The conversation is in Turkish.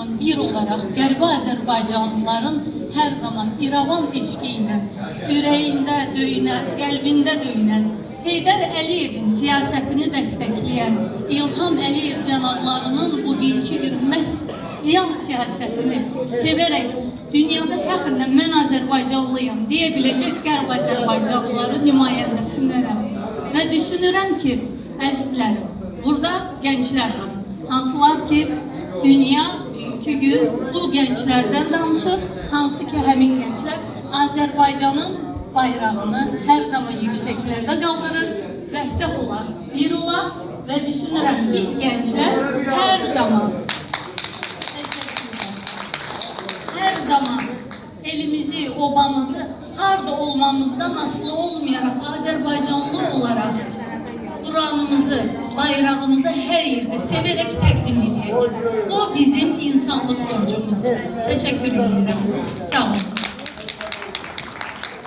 zaman bir olarak Qərbi Azərbaycanlıların her zaman İrəvan eşqiyle ürəyində döyünən, qəlbində döyünən, Heydər Əliyevin siyasetini destekleyen İlham Əliyev cənablarının bugünkü gün məhz ziyan siyasetini severek dünyada fəxrlə mən Azərbaycanlıyam diyebilecek Qərb Azərbaycanlıları nümayəndəsindenəm. Ve düşünürəm ki, əzizlərim, burada gençler var. Hansılar ki, dünya bugünkü gün bu gençlerden danışır. Hansı ki, həmin gençler Azərbaycanın bayrağını her zaman yükseklerde kaldırır. Vəhdət olar, bir olar ve düşünürəm biz gençler her zaman elimizi, obamızı, harda olmamızdan asılı olmayarak Azerbaycanlı olarak Kur'an'ımızı, bayrağımızı her yerde severek təqdim edirik. O bizim insanlık borcumuzdur. Teşekkür ederim. Sağ olun.